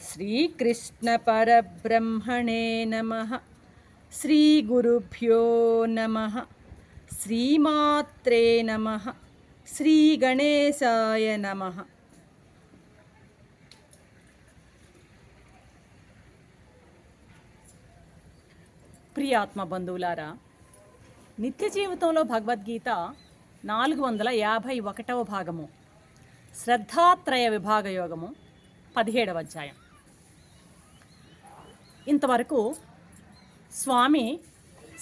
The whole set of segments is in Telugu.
శ్రీకృష్ణ పరబ్రహ్మణే నమః. శ్రీగురుభ్యో నమః. శ్రీమాత్రే నమః. శ్రీగణేశాయ నమః. ప్రియాత్మ బంధువులారా, నిత్య జీవితంలో భగవద్గీత 451వ భాగము, శ్రద్ధాత్రయ విభాగ యోగము, 17వ అధ్యాయం. ఇంతవరకు స్వామి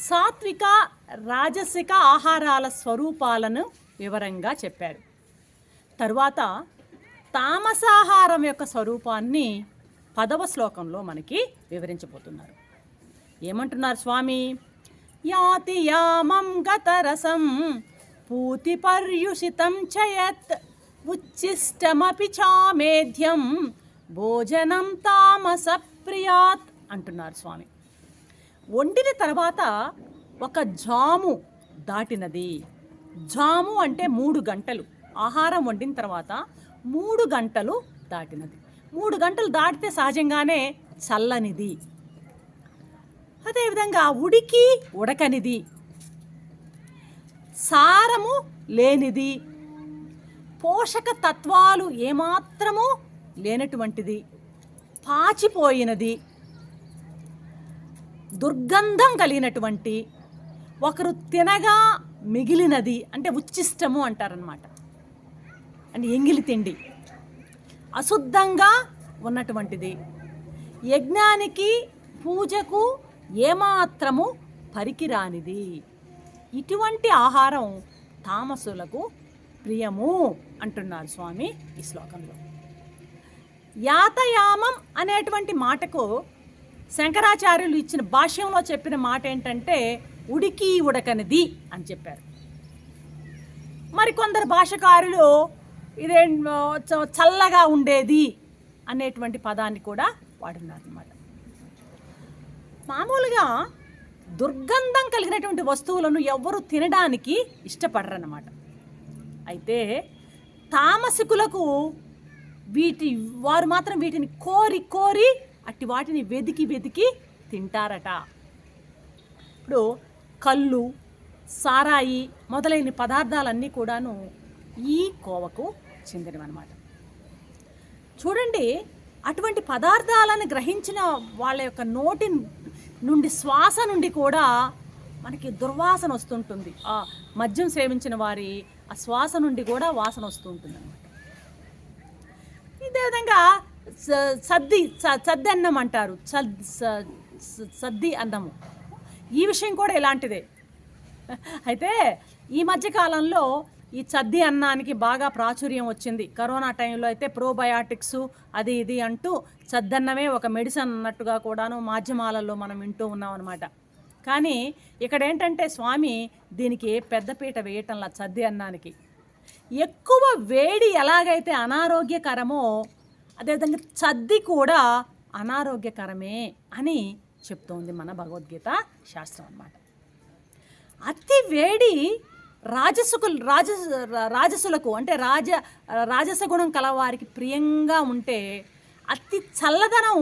సాత్విక రాజసిక ఆహారాల స్వరూపాలను వివరంగా చెప్పారు. తరువాత తామసాహారం యొక్క స్వరూపాన్ని 10వ శ్లోకంలో మనకి వివరించబోతున్నారు. ఏమంటున్నారు స్వామి? యాతి యామం గతరసం పూతి పర్యుషితం చయత్ ఉచ్చిష్టమపి చామేధ్యం భోజనం తామస ప్రియాత్ అంటున్నారు స్వామి. వండిన తర్వాత ఒక జాము దాటినది. జాము అంటే 3 గంటలు. ఆహారం వండిన తర్వాత 3 గంటలు దాటినది. 3 గంటలు దాటితే సహజంగానే చల్లనిది. అదేవిధంగా ఉడకనిది, సారము లేనిది, పోషక తత్వాలు ఏమాత్రము లేనటువంటిది, పాచిపోయినది, దుర్గంధం కలిగినటువంటి, ఒకరు తినగా మిగిలినది అంటే ఉచ్చిష్టము అంటారనమాట. అంటే ఎంగిలి తిండి, అశుద్ధంగా ఉన్నటువంటిది, యజ్ఞానికి పూజకు ఏమాత్రము పరికిరానిది. ఇటువంటి ఆహారం తామసులకు ప్రియము అంటున్నారు స్వామి ఈ శ్లోకంలో. యాతయామం అనేటువంటి మాటకు శంకరాచార్యులు ఇచ్చిన భాష్యంలో చెప్పిన మాట ఏంటంటే ఉడకనిది అని చెప్పారు. మరికొందరు భాషకారులు ఇదే చల్లగా ఉండేది అనేటువంటి పదాన్ని కూడా వాడినారు అన్నమాట. మామూలుగా దుర్గంధం కలిగినటువంటి వస్తువులను ఎవ్వరూ తినడానికి ఇష్టపడరన్నమాట. అయితే తామసికులకు వారు మాత్రం వీటిని కోరి అట్టి వాటిని వెతికి తింటారట. ఇప్పుడు కళ్ళు, సారాయి మొదలైన పదార్థాలన్నీ కూడాను ఈ కోవకు చెందినవన్నమాట. చూడండి, అటువంటి పదార్థాలను గ్రహించిన వాళ్ళ యొక్క నోటి నుండి, శ్వాస నుండి కూడా మనకి దుర్వాసన వస్తుంటుంది. ఆ మద్యం సేవించిన వారి ఆ శ్వాస నుండి కూడా వాసన వస్తూ ఉంటుంది అన్నమాట. ఇదే విధంగా సద్ది అన్నం అంటారు, సద్ది అన్నము. ఈ విషయం కూడా ఇలాంటిదే. అయితే ఈ మధ్యకాలంలో ఈ చద్ది అన్నానికి బాగా ప్రాచుర్యం వచ్చింది. కరోనా టైంలో అయితే ప్రోబయాటిక్స్ అది ఇది అంటూ చద్దన్నమే ఒక మెడిసిన్ అన్నట్టుగా కూడాను మాధ్యమాలలో మనం వింటూ ఉన్నాం అనమాట. కానీ ఇక్కడ ఏంటంటే స్వామి దీనికి పెద్దపీట వేయటంలా చద్ది అన్నానికి. ఎక్కువ వేడి ఎలాగైతే అనారోగ్యకరమో అదేవిధంగా చద్ది కూడా అనారోగ్యకరమే అని చెప్తోంది మన భగవద్గీత శాస్త్రం అన్నమాట. అతి వేడి రాజసులకు అంటే రాజసగుణం కలవారికి ప్రియంగా ఉంటే, అతి చల్లదనం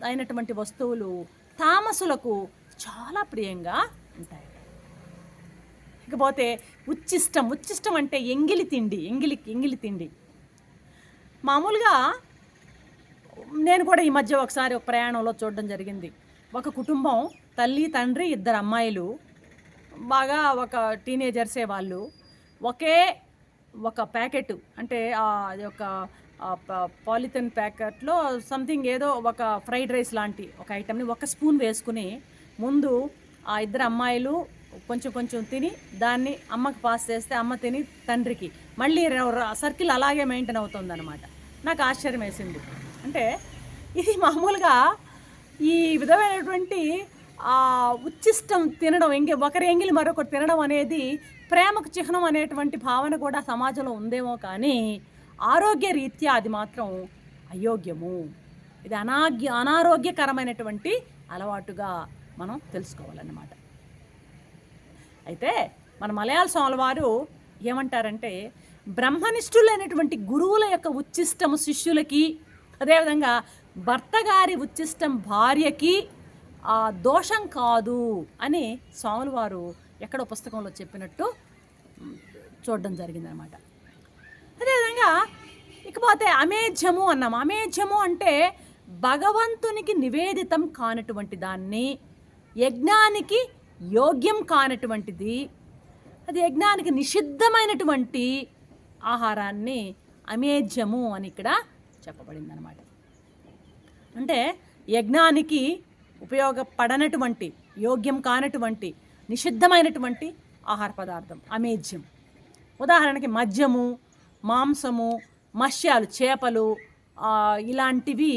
అయినటువంటి వస్తువులు తామసులకు చాలా ప్రియంగా ఉంటాయి. ఇకపోతే ఉచ్చిష్టం అంటే ఎంగిలి తిండి. మామూలుగా నేను కూడా ఈ మధ్య ఒకసారి ఒక ప్రయాణంలో చూడడం జరిగింది. ఒక కుటుంబం, తల్లి తండ్రి 2 అమ్మాయిలు, బాగా ఒక టీనేజర్సే వాళ్ళు. ఒక ప్యాకెట్ అంటే ఒక పాలిథిన్ ప్యాకెట్లో సంథింగ్ ఏదో ఒక ఫ్రైడ్ రైస్ లాంటి ఒక ఐటమ్ని 1 స్పూన్ వేసుకుని ముందు ఆ 2 అమ్మాయిలు కొంచెం తిని దాన్ని అమ్మకి పాస్ చేస్తే అమ్మ తిని తండ్రికి మళ్ళీ సర్కిల్ అలాగే మెయింటైన్ అవుతుందన్నమాట. నాకు ఆశ్చర్యం వేసింది. అంటే ఇది మామూలుగా ఈ విధమైనటువంటి ఉచ్చిష్టం తినడం, ఒకరి ఎంగిలి మరొకరు తినడం అనేది ప్రేమకు చిహ్నం అనేటువంటి భావన కూడా సమాజంలో ఉందేమో, కానీ ఆరోగ్య రీత్యా అది మాత్రం అయోగ్యము. ఇది అనారోగ్యకరమైనటువంటి అలవాటుగా మనం తెలుసుకోవాలన్నమాట. అయితే మన మలయాళ స్వాముల వారు ఏమంటారంటే, బ్రహ్మనిష్ఠులైనటువంటి గురువుల యొక్క ఉచ్చిష్టము శిష్యులకి, అదేవిధంగా భర్త గారి ఉచ్చిష్టం భార్యకి దోషం కాదు అని స్వాముల వారు ఎక్కడో పుస్తకంలో చెప్పినట్టు చూడడం జరిగిందనమాట. అదేవిధంగా ఇకపోతే అమేధ్యము అన్నాము. అమేధ్యము అంటే భగవంతునికి నివేదితం కానటువంటి దాన్ని, యజ్ఞానికి యోగ్యం కానటువంటిది, అది యజ్ఞానికి నిషిద్ధమైనటువంటి ఆహారాన్ని అమేధ్యము అని ఇక్కడ చెప్పబడింది అనమాట. అంటే యజ్ఞానికి ఉపయోగపడనటువంటి, యోగ్యం కానటువంటి, నిషిద్ధమైనటువంటి ఆహార పదార్థం అమేధ్యం. ఉదాహరణకి మద్యము, మాంసము, మత్స్యాలు, చేపలు, ఇలాంటివి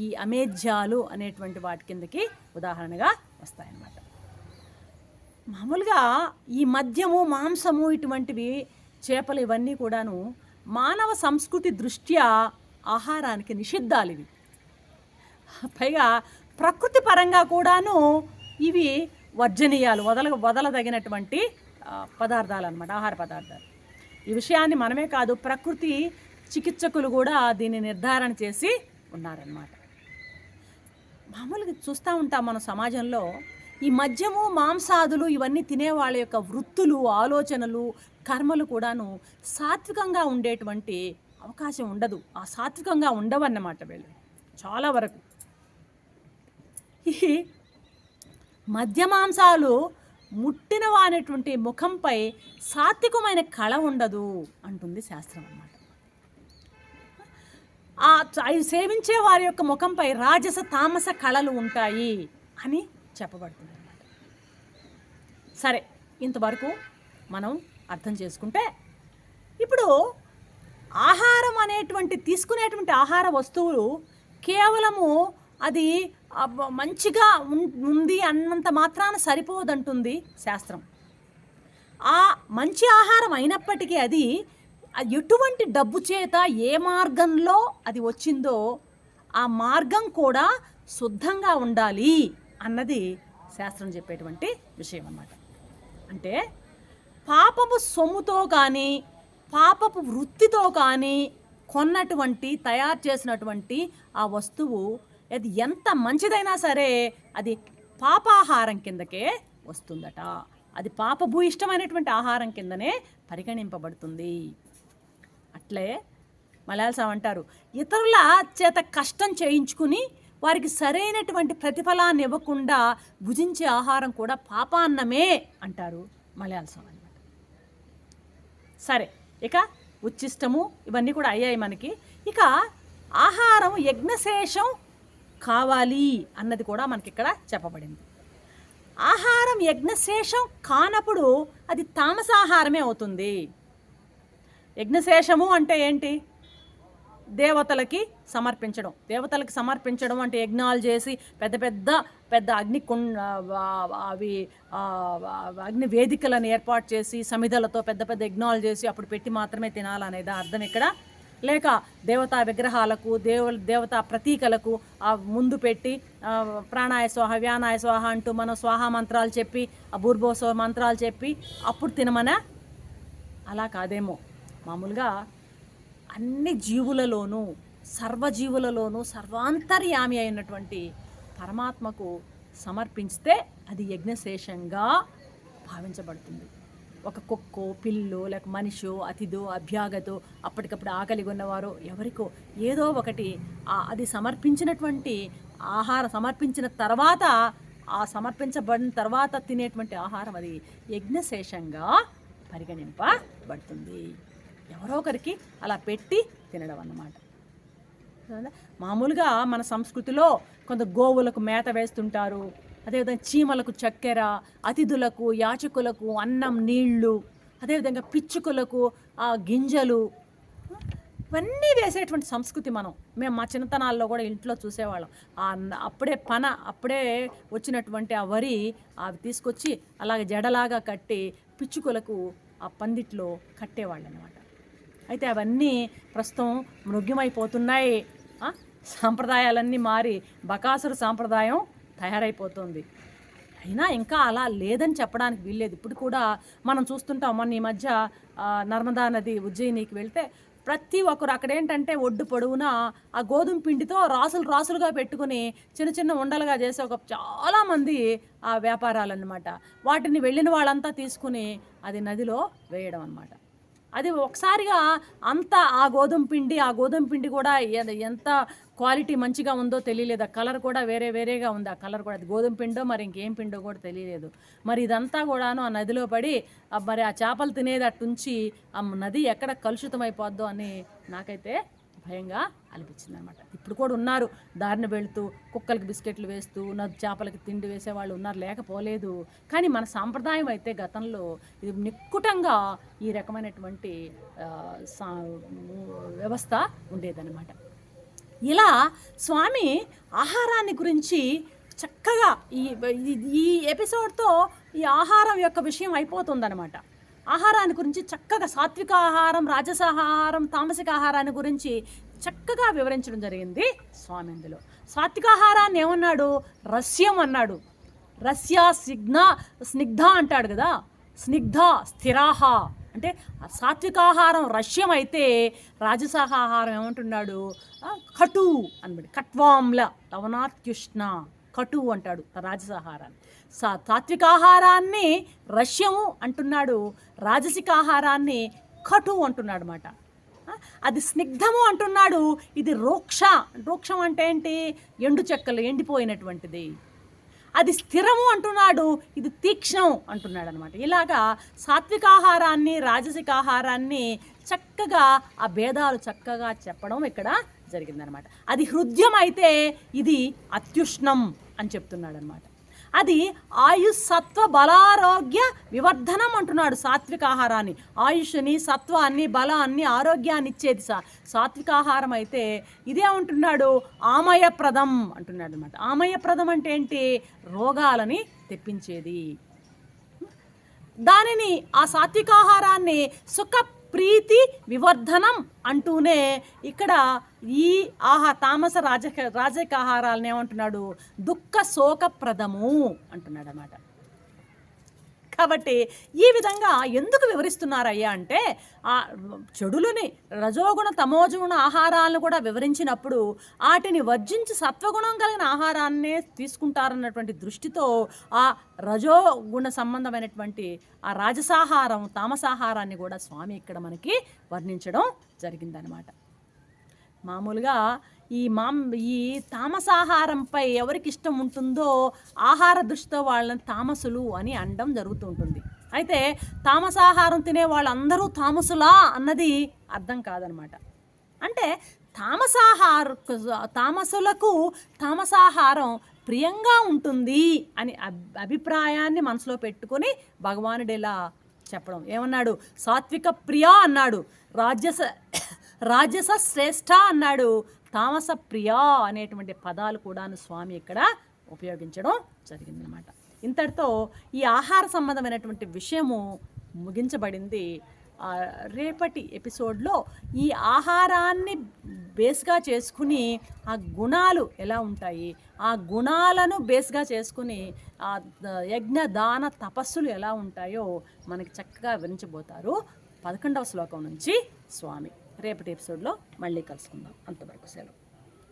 ఈ అమేధ్యాలు అనేటువంటి వాటి కిందకి ఉదాహరణగా వస్తాయన్నమాట. మామూలుగా ఈ మద్యము, మాంసము, ఇటువంటివి, చేపలు, ఇవన్నీ కూడాను మానవ సంస్కృతి దృష్ట్యా ఆహారానికి నిషిద్ధాలు ఇవి. పైగా ప్రకృతి పరంగా కూడాను ఇవి వర్జనీయాలు, వదలదగినటువంటి పదార్థాలు అన్నమాట, ఆహార పదార్థాలు. ఈ విషయాన్ని మనమే కాదు, ప్రకృతి చికిత్సకులు కూడా దీన్ని నిర్ధారణ చేసి ఉన్నారన్నమాట. మామూలుగా చూస్తూ ఉంటాం మన సమాజంలో ఈ మద్యము, మాంసాదులు ఇవన్నీ తినేవాళ్ళ యొక్క వృత్తులు, ఆలోచనలు, కర్మలు కూడాను సాత్వికంగా ఉండేటువంటి అవకాశం ఉండదు. ఆ సాత్వికంగా ఉండవన్నమాట వీళ్ళు చాలా వరకు. ఈ మద్య మాంసాలు ముట్టిన వానటువంటి ముఖంపై సాత్వికమైన కళ ఉండదు అంటుంది శాస్త్రం అన్నమాట. అవి సేవించే వారి యొక్క ముఖంపై రాజస తామస కళలు ఉంటాయి అని చెప్పబడుతుంది అన్నమాట. సరే, ఇంతవరకు మనం అర్థం చేసుకుంటే, ఇప్పుడు ఆహారం అనేటువంటి తీసుకునేటువంటి ఆహార వస్తువులు కేవలము అది మంచిగా ఉంది అన్నంత మాత్రాన సరిపోదంటుంది శాస్త్రం. ఆ మంచి ఆహారం అయినప్పటికీ అది ఎటువంటి డబ్బు చేత ఏ మార్గంలో అది వచ్చిందో ఆ మార్గం కూడా శుద్ధంగా ఉండాలి అన్నది శాస్త్రం చెప్పేటువంటి విషయం అన్నమాట. అంటే పాపపు సొమ్ముతో కానీ, పాపపు వృత్తితో కానీ కొన్నటువంటి, తయారు చేసినటువంటి ఆ వస్తువు అది ఎంత మంచిదైనా సరే అది పాపాహారం కిందకే వస్తుందట. అది పాపభూయిష్టమైనటువంటి ఆహారం కిందనే పరిగణింపబడుతుంది. అట్లే మలయాళం అంటారు, ఇతరుల చేత కష్టం చేయించుకుని వారికి సరైనటువంటి ప్రతిఫలాన్ని ఇవ్వకుండా భుజించే ఆహారం కూడా పాపాన్నమే అంటారు మలయాళం అన్నమాట. సరే, ఇక ఉచ్చిష్టము ఇవన్నీ కూడా అయ్యాయి మనకి. ఇక ఆహారం యజ్ఞశేషం కావాలి అన్నది కూడా మనకి ఇక్కడ చెప్పబడింది. ఆహారం యజ్ఞశేషం కానప్పుడు అది తామసాహారమే అవుతుంది. యజ్ఞశేషము అంటే ఏంటి? దేవతలకి సమర్పించడం. దేవతలకి సమర్పించడం అంటే యజ్ఞాలు చేసి పెద్ద అగ్ని వేదికలను ఏర్పాటు చేసి సమిధలతో పెద్ద యజ్ఞాలు చేసి అప్పుడు పెట్టి మాత్రమే తినాలనేదా అర్థం ఇక్కడ? లేక దేవతా విగ్రహాలకు, దేవతా ప్రతీకలకు ముందు పెట్టి ప్రాణాయ స్వాహ, వ్యానాయ స్వాహ అంటూ మనం స్వాహ మంత్రాలు చెప్పి, భూర్భువస్వ మంత్రాలు చెప్పి అప్పుడు తినమనా? అలా కాదేమో. మామూలుగా అన్ని జీవులలోనూ, సర్వజీవులలోనూ సర్వాంతర్యామి అయినటువంటి పరమాత్మకు సమర్పిస్తే అది యజ్ఞశేషంగా భావించబడుతుంది. ఒక కుక్కో, పిల్లో, లేక మనిషో, అతిథో, అభ్యాగతో, అప్పటికప్పుడు ఆకలిగా ఉన్నవారో ఎవరికో ఏదో ఒకటి అది సమర్పించినటువంటి ఆహారం సమర్పించిన తర్వాత, ఆ సమర్పించబడిన తర్వాత తినేటువంటి ఆహారం అది యజ్ఞశేషంగా పరిగణింపబడుతుంది. ఎవరో ఒకరికి అలా పెట్టి తినడం అన్నమాట. మామూలుగా మన సంస్కృతిలో కొంత గోవులకు మేత వేస్తుంటారు, అదేవిధంగా చీమలకు చక్కెర, అతిథులకు, యాచకులకు అన్నం, నీళ్లు, అదేవిధంగా పిచ్చుకలకు గింజలు, ఇవన్నీ వేసేటువంటి సంస్కృతి మేము మా చిన్నతనాల్లో కూడా ఇంట్లో చూసేవాళ్ళం. అప్పుడే వచ్చినటువంటి ఆ వరి అవి తీసుకొచ్చి అలాగే జడలాగా కట్టి పిచ్చుకలకు ఆ పందిట్లో కట్టేవాళ్ళు అన్నమాట. అయితే అవన్నీ ప్రస్తుతం మృగ్యమైపోతున్నాయి. సాంప్రదాయాలన్నీ మారి బకాసురు సాంప్రదాయం తయారైపోతుంది. అయినా ఇంకా అలా లేదని చెప్పడానికి వీల్లేదు. ఇప్పుడు కూడా మనం చూస్తుంటాం. మొన్న ఈ మధ్య నర్మదా నది ఉజ్జయినికి వెళ్తే ప్రతి ఒక్కరు అక్కడ ఏంటంటే ఒడ్డు పొడవునా ఆ గోధుమ పిండితో రాసులు రాసులుగా పెట్టుకుని చిన్న చిన్న ఉండలుగా చేసే చాలామంది ఆ వ్యాపారాలన్నమాట. వాటిని వెళ్ళిన వాళ్ళంతా తీసుకుని అది నదిలో వేయడం అన్నమాట. అది ఒకసారిగా అంత ఆ గోధుమ పిండి కూడా ఎంత క్వాలిటీ మంచిగా ఉందో తెలియలేదు. ఆ కలర్ కూడా వేరేగా ఉంది. ఆ కలర్ కూడా అది గోధుమ పిండో మరి ఇంకేం పిండో కూడా తెలియలేదు. మరి ఇదంతా కూడాను ఆ నదిలో పడి మరి ఆ చేపలు తినేది అట్టుంచి ఆ నది ఎక్కడ కలుషితం అయిపోద్దో అని నాకైతే భయంగా అనిపించింది అనమాట. ఇప్పుడు కూడా ఉన్నారు దారిన వెళుతూ కుక్కలకి బిస్కెట్లు వేస్తూ చేపలకి తిండి వేసేవాళ్ళు ఉన్నారు, లేకపోలేదు. కానీ మన సాంప్రదాయం అయితే గతంలో ఇది నిక్కుటంగా ఈ రకమైనటువంటి వ్యవస్థ ఉండేదన్నమాట. ఇలా స్వామి ఆహారాన్ని గురించి చక్కగా ఈ ఎపిసోడ్తో ఈ ఆహారం యొక్క విషయం అయిపోతుందన్నమాట. ఆహారాన్ని గురించి చక్కగా సాత్విక ఆహారం, రాజస ఆహారం, తామసిక ఆహారాన్ని గురించి చక్కగా వివరించడం జరిగింది స్వామి. అందులో సాత్వికాహారాన్ని ఏమన్నాడు? రస్యం అన్నాడు. రస్య స్నిగ్ధ అంటాడు కదా, స్నిగ్ధ స్థిరాహ అంటే సాత్వికాహారం రస్యం అయితే రాజసాహారం ఏమంటున్నాడు? కటు అనబడి కట్వాంల లవణాత్యుష్ణ కటు అంటాడు రాజసాహారాన్ని. సాత్వికాహారాన్ని రస్యము అంటున్నాడు, రాజసిక ఆహారాన్ని కటు అంటున్నాడు అన్నమాట. అది స్నిగ్ధము అంటున్నాడు, ఇది రోక్షం అంటే ఏంటి? ఎండు చెక్కలు ఎండిపోయినటువంటిది. అది స్థిరము అంటున్నాడు, ఇది తీక్ష్ణం అంటున్నాడు అనమాట. ఇలాగా సాత్వికాహారాన్ని రాజసికాహారాన్ని చక్కగా ఆ భేదాలు చక్కగా చెప్పడం ఇక్కడ జరిగిందనమాట. అది హృద్యం అయితే ఇది అత్యుష్ణం అని చెప్తున్నాడు అనమాట. అది ఆయుష్ సత్వ బలారోగ్య వివర్ధనం అంటున్నాడు సాత్వికాహారాన్ని. ఆయుష్ని, సత్వాన్ని, బలాన్ని, ఆరోగ్యాన్ని ఇచ్చేది సాత్వికాహారం అయితే ఇదేమంటున్నాడు? ఆమయప్రదం అంటున్నాడు అనమాట. ఆమయప్రదం అంటే ఏంటి? రోగాలని తెప్పించేది. దానిని ఆ సాత్వికాహారాన్ని సుఖ ప్రీతి వివర్ధనం అంటూనే ఇక్కడ ఈ తామస రాజకాహారాలను ఏమంటున్నాడు? దుఃఖ శోకప్రదము అంటున్నాడు అన్నమాట. కాబట్టి ఈ విధంగా ఎందుకు వివరిస్తున్నారయ్యా అంటే ఆ చెడులని రజోగుణ తమోగుణ ఆహారాలను కూడా వివరించినప్పుడు వాటిని వర్జించి సత్వగుణం కలిగిన ఆహారాన్నే తీసుకుంటారన్నటువంటి దృష్టితో ఆ రజోగుణ సంబంధమైనటువంటి ఆ రాజసాహారం తామసాహారాన్ని కూడా స్వామి ఇక్కడ మనకి వర్ణించడం జరిగిందనమాట. మామూలుగా ఈ తామసాహారంపై ఎవరికి ఇష్టం ఉంటుందో ఆహార దృష్టితో వాళ్ళని తామసులు అని అనడం జరుగుతుంటుంది. అయితే తామసాహారం తినే వాళ్ళందరూ తామసులా అన్నది అర్థం కాదనమాట. అంటే తామసులకు తామసాహారం ప్రియంగా ఉంటుంది అని అభిప్రాయాన్ని మనసులో పెట్టుకొని భగవానుడు ఇలా చెప్పడం. ఏమన్నాడు? సాత్విక ప్రియ అన్నాడు, రాజస శ్రేష్ఠ అన్నాడు, తామస ప్రియా అనేటువంటి పదాలు కూడాను స్వామి ఇక్కడ ఉపయోగించడం జరిగిందనమాట. ఇంతటితో ఈ ఆహార సంబంధమైనటువంటి విషయము ముగించబడింది. రేపటి ఎపిసోడ్లో ఈ ఆహారాన్ని బేస్గా చేసుకుని ఆ గుణాలు ఎలా ఉంటాయి, ఆ గుణాలను బేస్గా చేసుకుని ఆ యజ్ఞ దాన తపస్సులు ఎలా ఉంటాయో మనకి చక్కగా వివరించబోతారు 11వ శ్లోకం నుంచి స్వామి. రేపటి ఎపిసోడ్లో మళ్ళీ కలుసుకుందాం. అంతవరకు సెలవు.